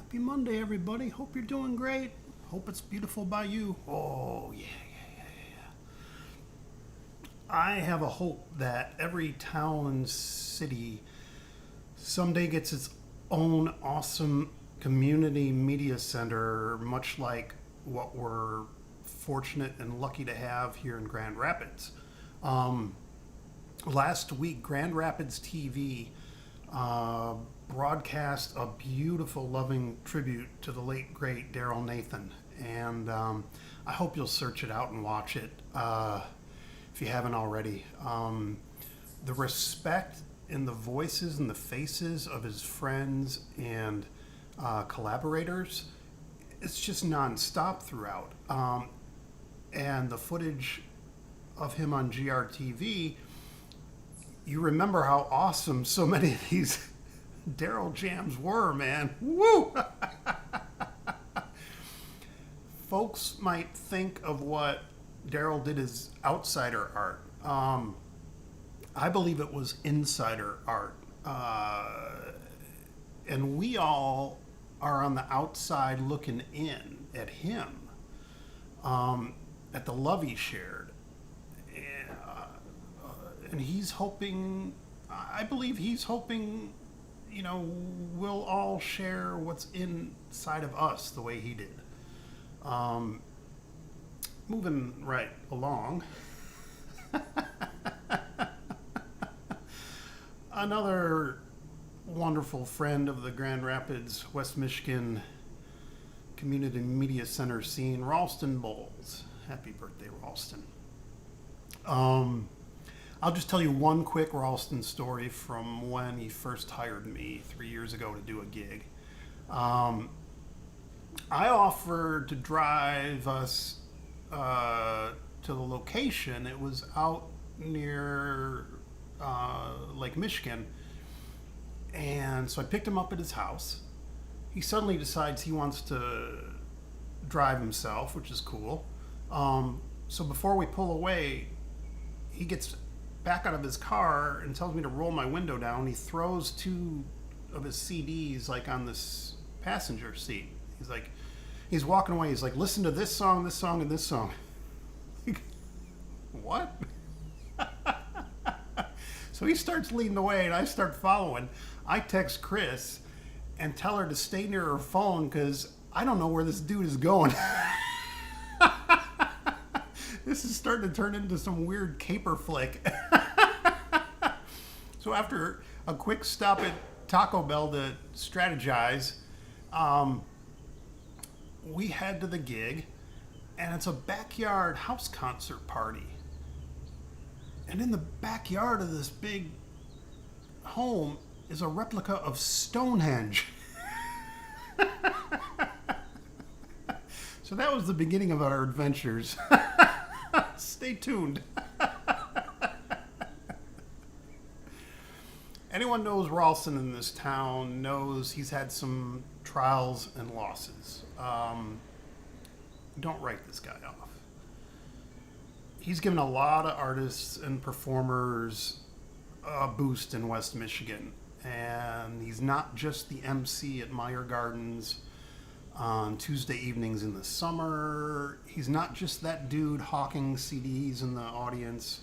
Happy Monday, everybody. Hope you're doing great. Hope it's beautiful by you. Oh, yeah. I have a hope that every town and city someday gets its own awesome community media center, much like what we're fortunate and lucky to have here in Grand Rapids. Last week, Grand Rapids TV broadcast a beautiful, loving tribute to the late, great Daryl Nathan. And I hope you'll search it out and watch it if you haven't already. The respect in the voices and the faces of his friends and collaborators, it's just nonstop throughout. And the footage of him on GRTV, you remember how awesome so many of these Daryl jams were, man. Woo! Folks might think of what Daryl did as outsider art. I believe it was insider art. And we all are on the outside looking in at him, at the love he shared. And he's hoping, I believe he's hoping, we'll all share what's inside of us the way he did. Moving right along. Another wonderful friend of the Grand Rapids, West Michigan Community Media Center scene, Ralston Bowles. Happy birthday, Ralston. I'll just tell you one quick Ralston story from when he first hired me 3 years ago to do a gig. I offered to drive us to the location. It was out near Lake Michigan. And so I picked him up at his house. He suddenly decides he wants to drive himself, which is cool. So before we pull away, he gets back out of his car and tells me to roll my window down. He throws two of his CDs like on this passenger seat. He's walking away. He's like, listen to this song, and this song. What? So he starts leading the way and I start following. I text Chris and tell her to stay near her phone because I don't know where this dude is going. This is starting to turn into some weird caper flick. So after a quick stop at Taco Bell to strategize, we head to the gig, and it's a backyard house concert party. And in the backyard of this big home is a replica of Stonehenge. So that was the beginning of our adventures. Stay tuned. Anyone knows Ralston in this town knows he's had some trials and losses. Don't write this guy off. He's given a lot of artists and performers a boost in West Michigan. And he's not just the MC at Meyer Gardens on Tuesday evenings in the summer. He's not just that dude hawking CDs in the audience.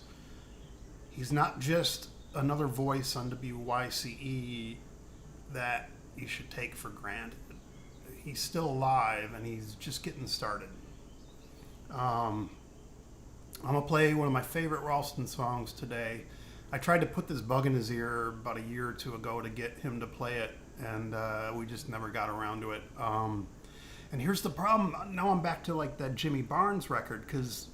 He's not just another voice on WYCE that you should take for granted. He's still alive and he's just getting started. I'm going to play one of my favorite Ralston songs today. I tried to put this bug in his ear about a year or two ago to get him to play it, and we just never got around to it. And here's the problem. Now I'm back to like that Jimmy Barnes record because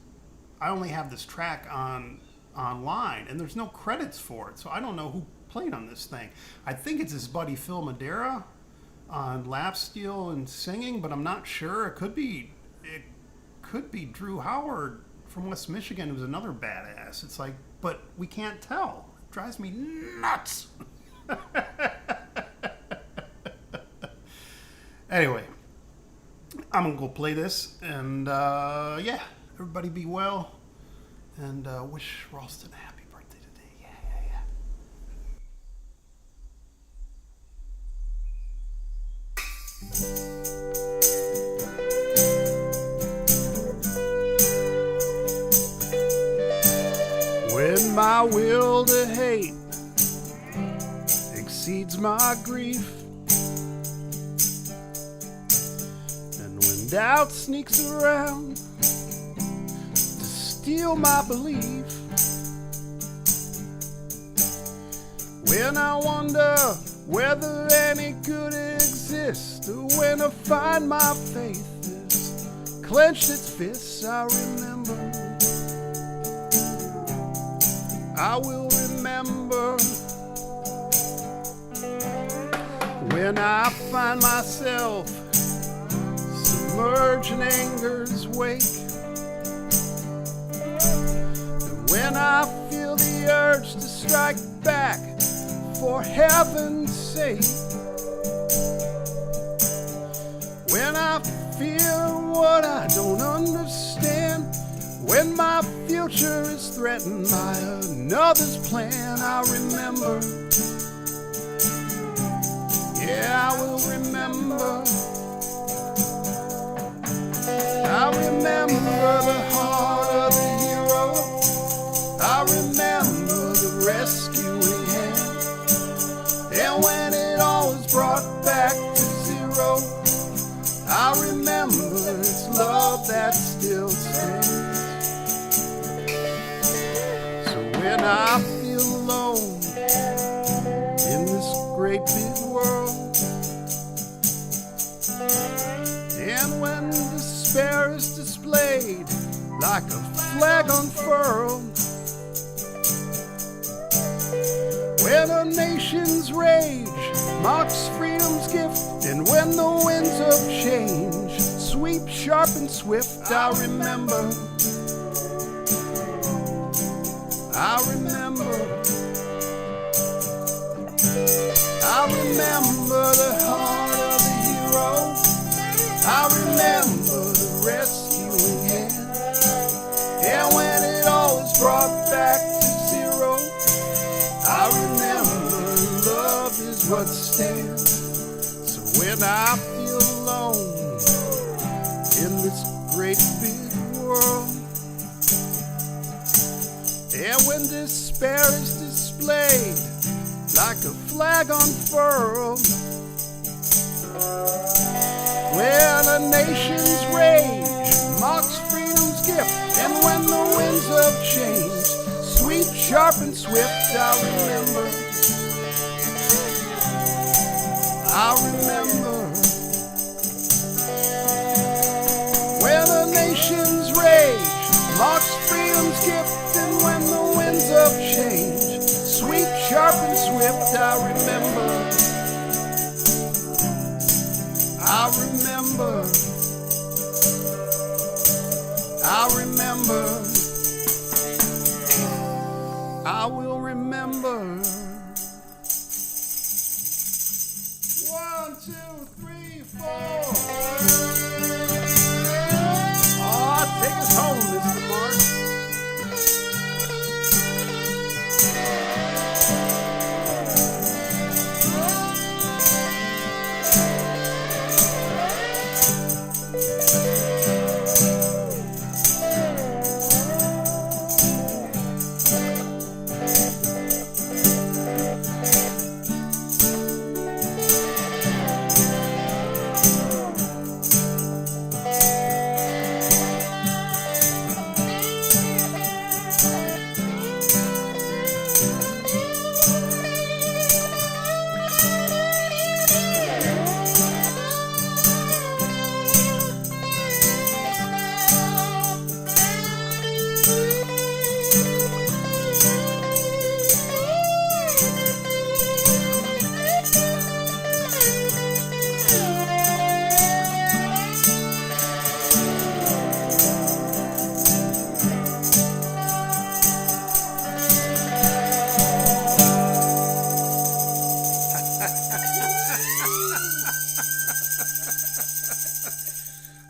I only have this track online, and there's no credits for it, so I don't know who played on this thing. I think it's his buddy Phil Madeira on lap steel and singing, but I'm not sure. It could be Drew Howard from West Michigan, who's another badass. It's like, but we can't tell. It drives me nuts. Anyway, I'm gonna go play this, and everybody be well, and wish Ralston a happy birthday today. Yeah. my will to hate exceeds my grief. And when doubt sneaks around to steal my belief, when I wonder whether any good exists, or when I find my faith has clenched its fists, I will remember. When I find myself submerged in anger's wake, and when I feel the urge to strike back for heaven's sake, when I fear what I don't understand, when my future is threatened by another's plan, I remember. Yeah, I will remember. I remember the heart of the hero. I remember the rescuing hand. And when it all is brought back to zero, I remember it's love that still stands. So when I feel alone in this great big world, and when despair is displayed like a flag unfurled, when a nation's rage mocks freedom's gift, and when the winds of change sweep sharp and swift, I remember. I remember. I remember the heart of the hero. I remember the rescuing hand. And when it all is brought back to zero, I remember love is what stands. So when I feel alone in this great big world, and when despair is displayed like a flag unfurled, when a nation's rage mocks freedom's gift, and when the winds of change sweep sharp and swift, I remember. I remember. When a nation's rage mocks freedom's gift, and when the winds of change sweep sharp and swift, I remember. I remember. I remember. I will remember. 1, 2, 3, 4. Oh, take us home, Mr. Mark.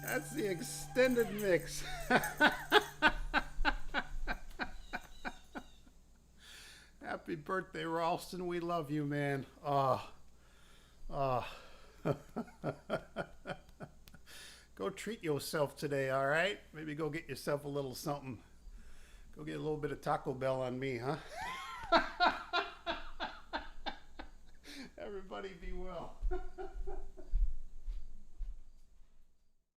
That's the extended mix. Happy birthday, Ralston. We love you, man. Go treat yourself today, all right? Maybe go get yourself a little something Go get a little bit of Taco Bell on me, huh? Everybody be well.